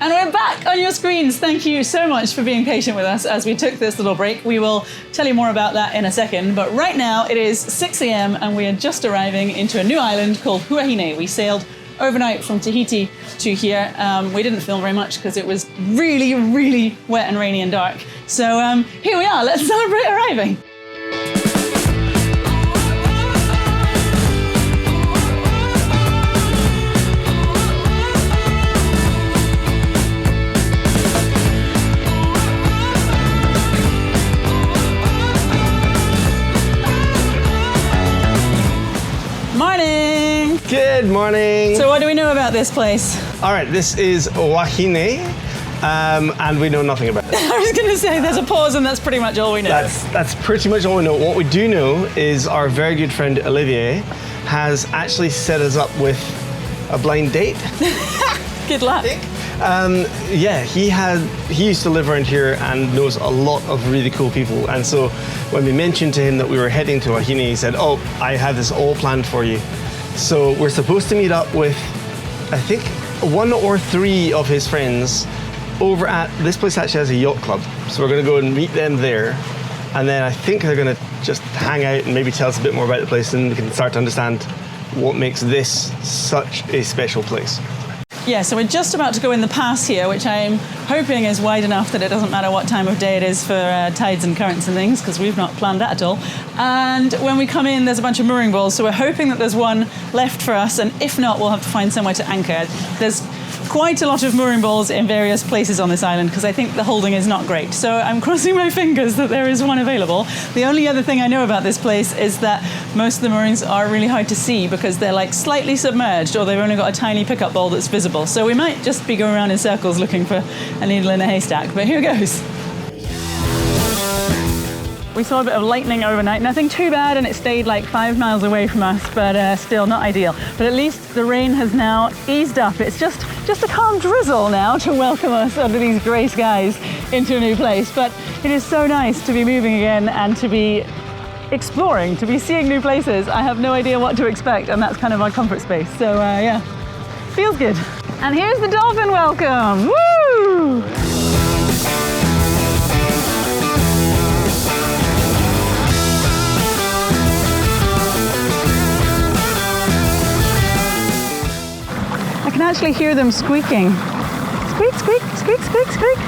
And we're back on your screens. Thank you so much for being patient with us as we took this little break. We will tell you more about that in a second. But right now it is 6 a.m. and we are just arriving into a new island called Huahine. We sailed overnight from Tahiti to here. We didn't film very much because it was really, really wet and rainy and dark. So here we are. Let's celebrate arriving. Good morning. So what do we know about this place? All right, this is Huahine, and we know nothing about it. I was going to say there's a pause and that's pretty much all we know. That's pretty much all we know. What we do know is our very good friend Olivier has actually set us up with a blind date. Good luck. Yeah, he used to live around here and knows a lot of really cool people. And so when we mentioned to him that we were heading to Huahine, he said, "Oh, I have this all planned for you." So we're supposed to meet up with, I think, 1 or 3 of his friends over at, this place actually has a yacht club. So we're going to go and meet them there. And then I think they're going to just hang out and maybe tell us a bit more about the place, and we can start to understand what makes this such a special place. Yeah, so we're just about to go in the pass here, which I'm hoping is wide enough that it doesn't matter what time of day it is for tides and currents and things, because we've not planned that at all. And when we come in, there's a bunch of mooring balls, so we're hoping that there's one left for us, and if not, we'll have to find somewhere to anchor. There's quite a lot of mooring balls in various places on this island, because I think the holding is not great. So I'm crossing my fingers that there is one available. The only other thing I know about this place is that most of the moorings are really hard to see because they're like slightly submerged, or they've only got a tiny pickup ball that's visible. So we might just be going around in circles looking for a needle in a haystack, but here goes. We saw a bit of lightning overnight, nothing too bad, and it stayed like 5 miles away from us, but still not ideal. But at least the rain has now eased up. It's just a calm drizzle now to welcome us under these grey skies into a new place. But it is so nice to be moving again and to be exploring, to be seeing new places. I have no idea what to expect, and that's kind of our comfort space. So yeah, feels good. And here's the dolphin welcome. Woo! I can actually hear them squeaking. Squeak, squeak, squeak, squeak, squeak.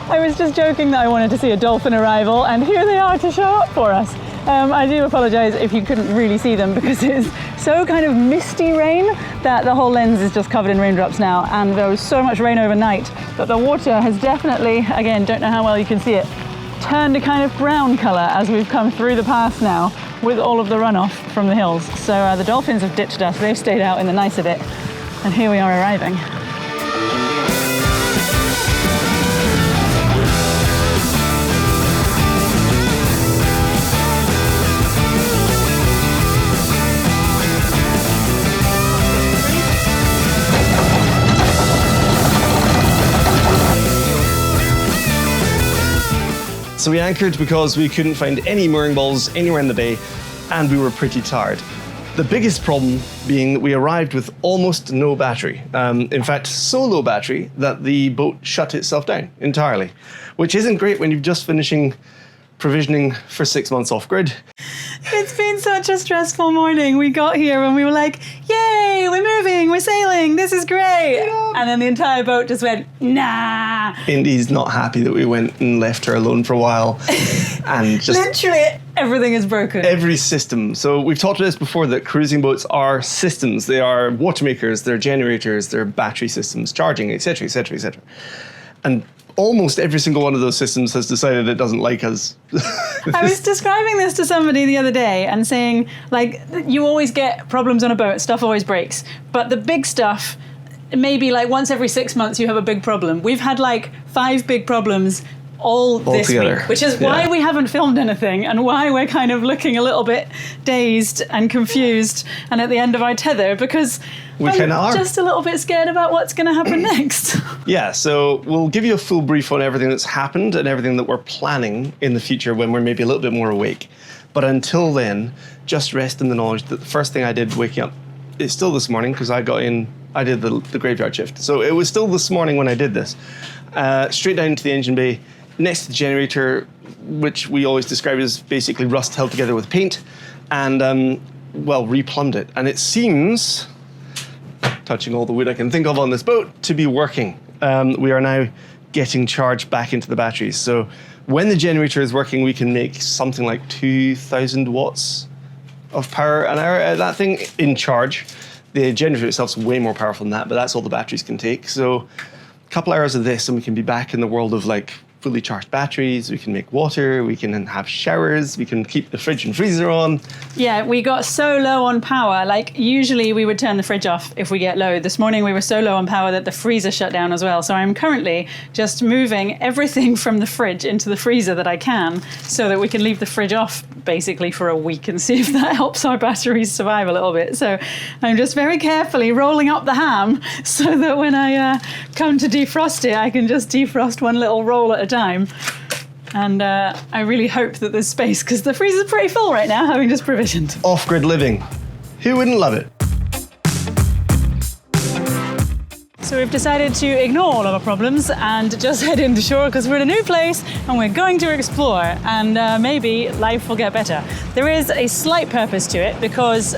I was just joking that I wanted to see a dolphin arrival, and here they are to show up for us. I do apologise if you couldn't really see them because it's so kind of misty rain that the whole lens is just covered in raindrops now, and there was so much rain overnight that the water has definitely, again, don't know how well you can see it, turned a kind of brown colour as we've come through the pass now with all of the runoff from the hills. So the dolphins have ditched us, they've stayed out in the nicer bit, and here we are arriving. So we anchored because we couldn't find any mooring balls anywhere in the bay, and we were pretty tired. The biggest problem being that we arrived with almost no battery. In fact, so low battery that the boat shut itself down entirely, which isn't great when you're just finishing provisioning for 6 months off grid. It's been such a stressful morning. We got here and we were like, yay, we're moving, we're sailing, this is great. Yeah. And then the entire boat just went, nah. Indy's not happy that we went and left her alone for a while. And just literally everything is broken. Every system. So we've talked about this before, that cruising boats are systems. They are watermakers, they're generators, they're battery systems, charging, etc., etc., etc. And almost every single one of those systems has decided it doesn't like us. I was describing this to somebody the other day and saying, like, you always get problems on a boat, stuff always breaks. But the big stuff, maybe like once every 6 months you have a big problem. We've had like 5 big problems all this together. Week, which is why we haven't filmed anything and why we're kind of looking a little bit dazed and confused and at the end of our tether, because we kind of are just a little bit scared about what's going to happen next. Yeah, so we'll give you a full brief on everything that's happened and everything that we're planning in the future when we're maybe a little bit more awake. But until then, just rest in the knowledge that the first thing I did waking up it's still this morning because I did the graveyard shift. So it was still this morning when I did this. Straight down to the engine bay, next to the generator, which we always describe as basically rust held together with paint, and replumbed it. And it seems, touching all the wood I can think of on this boat, to be working. We are now getting charged back into the batteries. So when the generator is working, we can make something like 2,000 watts of power an hour out of that thing in charge. The generator itself is way more powerful than that, but that's all the batteries can take. So a couple hours of this and we can be back in the world of like fully charged batteries, we can make water, we can have showers, we can keep the fridge and freezer on. Yeah, we got so low on power. Like usually we would turn the fridge off if we get low. This morning we were so low on power that the freezer shut down as well. So I'm currently just moving everything from the fridge into the freezer that I can so that we can leave the fridge off basically for a week and see if that helps our batteries survive a little bit. So I'm just very carefully rolling up the ham so that when I come to defrost it, I can just defrost one little roll at a time. And I really hope that there's space because the freezer's pretty full right now, having just provisioned. Off-grid living. Who wouldn't love it? So we've decided to ignore all of our problems and just head into shore because we're in a new place and we're going to explore and maybe life will get better. There is a slight purpose to it because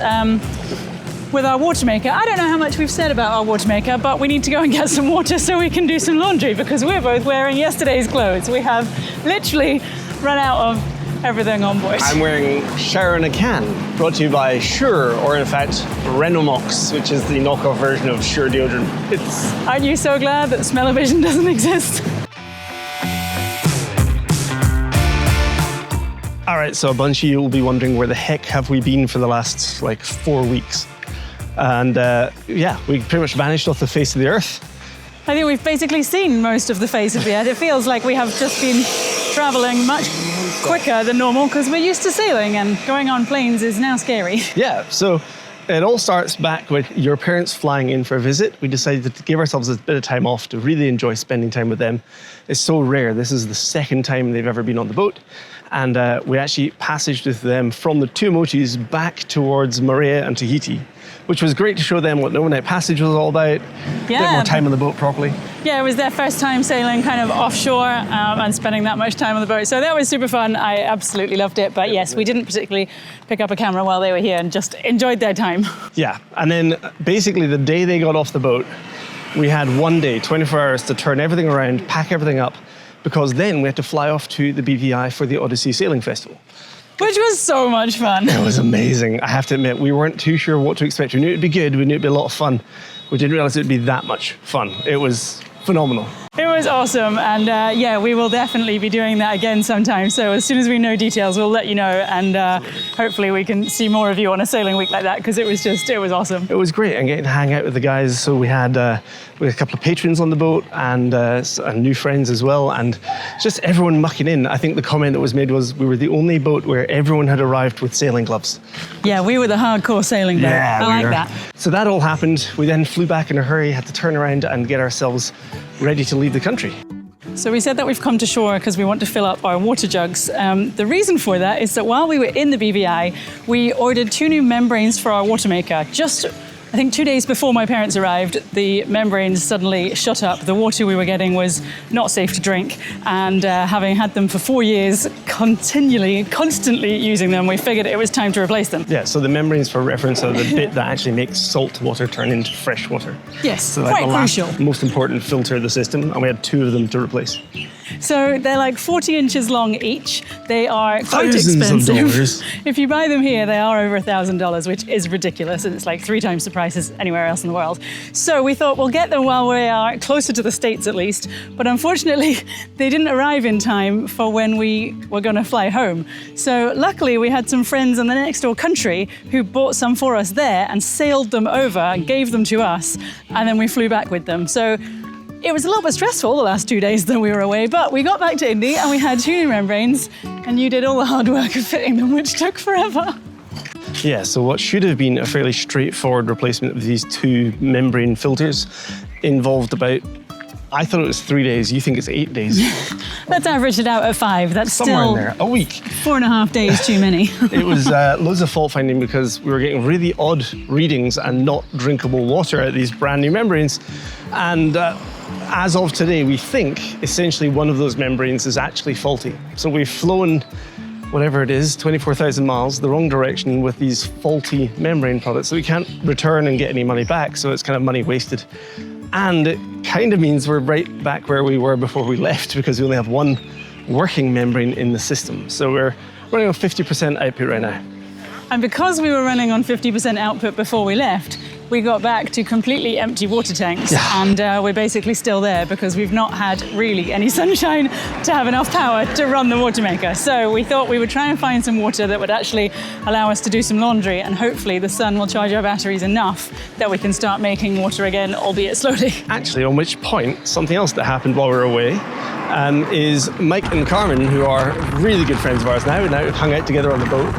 with our watermaker, I don't know how much we've said about our watermaker, but we need to go and get some water so we can do some laundry because we're both wearing yesterday's clothes. We have literally run out of everything on board. I'm wearing shower in a can, brought to you by Sure, or in fact, Renomox, which is the knockoff version of Sure deodorant. Aren't you so glad that smell-o-vision doesn't exist? All right, so a bunch of you will be wondering where the heck have we been for the last 4 weeks? And we pretty much vanished off the face of the earth. I think we've basically seen most of the face of the earth. It feels like we have just been traveling much quicker than normal because we're used to sailing and going on planes is now scary. Yeah, so it all starts back with your parents flying in for a visit. We decided to give ourselves a bit of time off to really enjoy spending time with them. It's so rare. This is the second time they've ever been on the boat. And we actually passaged with them from the Tuamotus back towards Moorea and Tahiti, which was great to show them what an overnight passage was all about. A bit more time on the boat properly. Yeah, it was their first time sailing kind of offshore and spending that much time on the boat. So that was super fun. I absolutely loved it. But yes, we didn't particularly pick up a camera while they were here and just enjoyed their time. Yeah, and then basically the day they got off the boat, we had 1 day, 24 hours to turn everything around, pack everything up, because then we had to fly off to the BVI for the Odyssey Sailing Festival. Which was so much fun. It was amazing. I have to admit, we weren't too sure what to expect. We knew it'd be good, we knew it'd be a lot of fun. We didn't realize it'd be that much fun. It was phenomenal. It was awesome, and we will definitely be doing that again sometime. So as soon as we know details, we'll let you know, and hopefully we can see more of you on a sailing week like that, because it was awesome. It was great, and getting to hang out with the guys. So we had a couple of patrons on the boat, and new friends as well, and just everyone mucking in. I think the comment that was made was we were the only boat where everyone had arrived with sailing gloves. Yeah, we were the hardcore sailing boat. Yeah, I like that. So that all happened. We then flew back in a hurry, had to turn around and get ourselves ready to leave the country. So we said that we've come to shore because we want to fill up our water jugs. The reason for that is that while we were in the BVI, we ordered 2 new membranes for our watermaker. Just, I think 2 days before my parents arrived, the membranes suddenly shut up. The water we were getting was not safe to drink. And having had them for 4 years, constantly using them, we figured it was time to replace them. Yeah, so the membranes, for reference, are the bit that actually makes salt water turn into fresh water. Yes, so quite crucial. Most important filter of the system, and we had 2 of them to replace. So they're like 40 inches long each. They are quite Thousands expensive. of dollars. If you buy them here, they are over $1,000, which is ridiculous, and it's like 3 times the price as anywhere else in the world. So we thought we'll get them while we are closer to the States at least, but unfortunately they didn't arrive in time for when we were going to fly home. So luckily we had some friends in the next door country who bought some for us there and sailed them over, gave them to us, and then we flew back with them. So it was a little bit stressful the last 2 days that we were away, but we got back to Indy and we had 2 new membranes, and you did all the hard work of fitting them, which took forever. Yeah, so what should have been a fairly straightforward replacement of these 2 membrane filters involved about I thought it was 3 days. You think it's 8 days. Let's average it out at 5. That's Somewhere still in there. A week. 4.5 days too many. It was loads of fault finding because we were getting really odd readings and not drinkable water out of these brand new membranes. And as of today, we think essentially one of those membranes is actually faulty. So we've flown whatever it is, 24,000 miles, the wrong direction with these faulty membrane products. So we can't return and get any money back. So it's kind of money wasted. And it kind of means we're right back where we were before we left because we only have one working membrane in the system. So we're running on 50% output right now. And because we were running on 50% output before we left, we got back to completely empty water tanks. Yeah. And we're basically still there because we've not had really any sunshine to have enough power to run the watermaker. So we thought we would try and find some water that would actually allow us to do some laundry, and hopefully the sun will charge our batteries enough that we can start making water again, albeit slowly. Actually, on which point, something else that happened while we were away is Mike and Carmen, who are really good friends of ours now hung out together on the boat.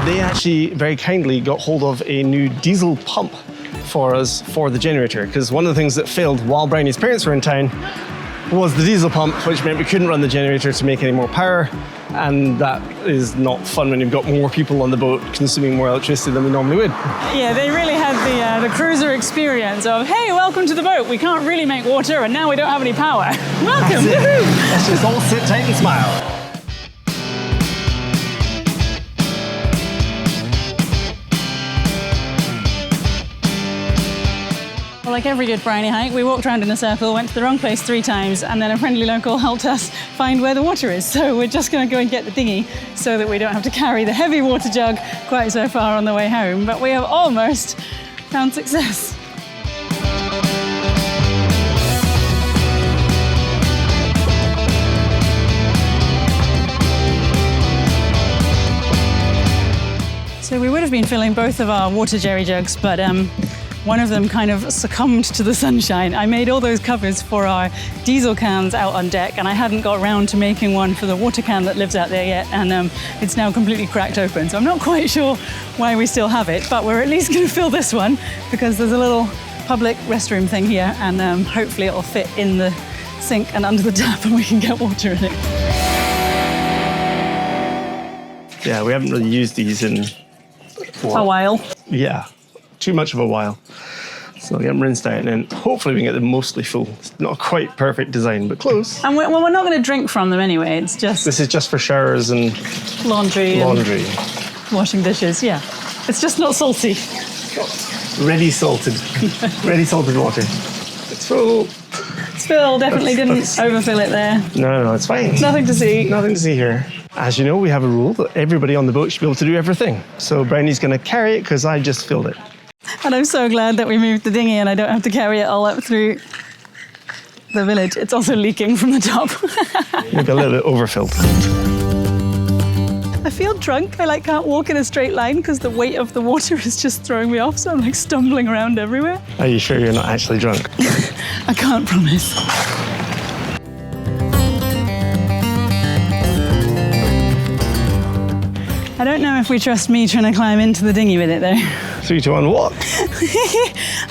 They actually very kindly got hold of a new diesel pump for us for the generator, because one of the things that failed while Brownie's parents were in town was the diesel pump, which meant we couldn't run the generator to make any more power, and that is not fun when you've got more people on the boat consuming more electricity than we normally would. Yeah, they really had the cruiser experience of, hey, welcome to the boat, we can't really make water and now we don't have any power. Welcome, woohoo! Let's just all sit tight and smile. Like every good brownie hike, we walked around in a circle, went to the wrong place 3 times, and then a friendly local helped us find where the water is. So we're just going to go and get the dinghy so that we don't have to carry the heavy water jug quite so far on the way home. But we have almost found success. So we would have been filling both of our water jerry jugs, but one of them kind of succumbed to the sunshine. I made all those covers for our diesel cans out on deck, and I hadn't got around to making one for the water can that lives out there yet, and it's now completely cracked open. So I'm not quite sure why we still have it, but we're at least going to fill this one because there's a little public restroom thing here, and hopefully it'll fit in the sink and under the tap and we can get water in it. Yeah, we haven't really used these in A while. Yeah, too much of a while. So get them rinsed out, and then hopefully we can get them mostly full. It's not a quite perfect design, but close. And we're not going to drink from them anyway. It's just... This is just for showers and laundry. Laundry. And washing dishes, yeah. It's just not salty. Ready salted. Ready salted water. It's full. It's full. Definitely didn't overfill it there. No, it's fine. Nothing to see. Nothing to see here. As you know, we have a rule that everybody on the boat should be able to do everything. So Brownie's going to carry it because I just filled it. And I'm so glad that we moved the dinghy and I don't have to carry it all up through the village. It's also leaking from the top. Maybe a little bit overfilled. I feel drunk. I can't walk in a straight line because the weight of the water is just throwing me off. So I'm stumbling around everywhere. Are you sure you're not actually drunk? I can't promise. I don't know if we trust me trying to climb into the dinghy with it though. 3, 2, 1, walk.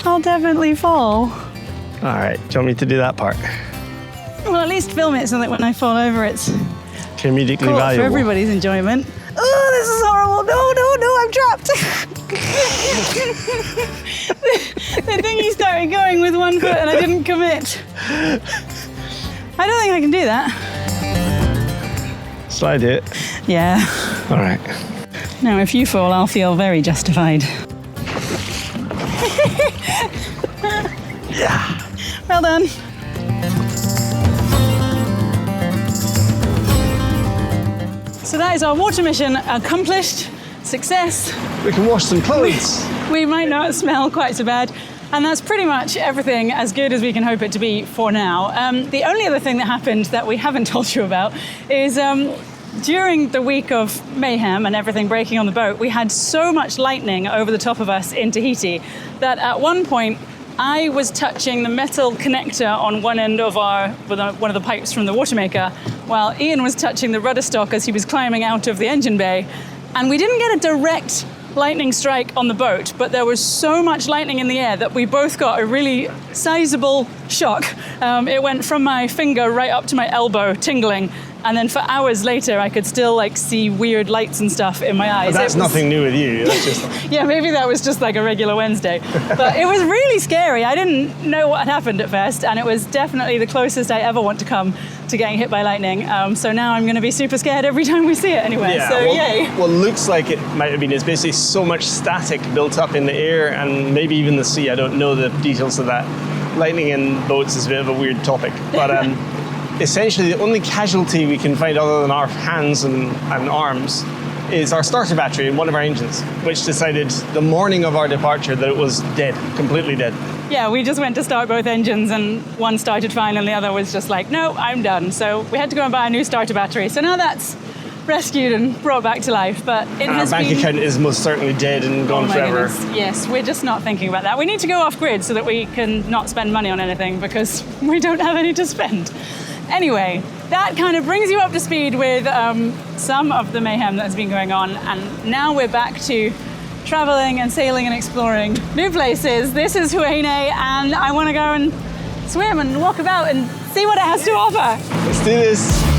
I'll definitely fall. All right, do you want me to do that part? Well, at least film it so that when I fall over it's comedically cool valuable. For everybody's enjoyment. Oh, this is horrible. No, I'm trapped. The dinghy started going with 1 foot and I didn't commit. I don't think I can do that. Slide it. Yeah. All right. Now, if you fall, I'll feel very justified. Yeah. Well done. So that is our water mission accomplished. Success. We can wash some clothes. We might not smell quite so bad. And that's pretty much everything as good as we can hope it to be for now. The only other thing that happened that we haven't told you about is during the week of mayhem and everything breaking on the boat, we had so much lightning over the top of us in Tahiti that at one point I was touching the metal connector on one end of one of the pipes from the watermaker, while Ian was touching the rudder stock as he was climbing out of the engine bay. And we didn't get a direct lightning strike on the boat, but there was so much lightning in the air that we both got a really sizable shock. It went from my finger right up to my elbow, tingling. And then for hours later, I could still like see weird lights and stuff in my eyes. But that's nothing new with you. That's just... Yeah, maybe that was just like a regular Wednesday. But it was really scary. I didn't know what had happened at first, and it was definitely the closest I ever want to come to getting hit by lightning. So now I'm going to be super scared every time we see it anywhere. Yeah, so yay. What looks like it might have been is basically so much static built up in the air and maybe even the sea. I don't know the details of that. Lightning in boats is a bit of a weird topic, but essentially the only casualty we can find other than our hands and arms is our starter battery in one of our engines, which decided the morning of our departure that it was dead, completely dead. Yeah, we just went to start both engines and one started fine and the other was just like, no, I'm done. So we had to go and buy a new starter battery. So now that's rescued and brought back to life, but it and has our bank account is most certainly dead and gone forever. Goodness. Yes, we're just not thinking about that. We need to go off grid so that we can not spend money on anything because we don't have any to spend. Anyway, that kind of brings you up to speed with some of the mayhem that has been going on, and now we're back to traveling and sailing and exploring new places. This is Huahine, and I want to go and swim and walk about and see what it has to offer. Let's do this.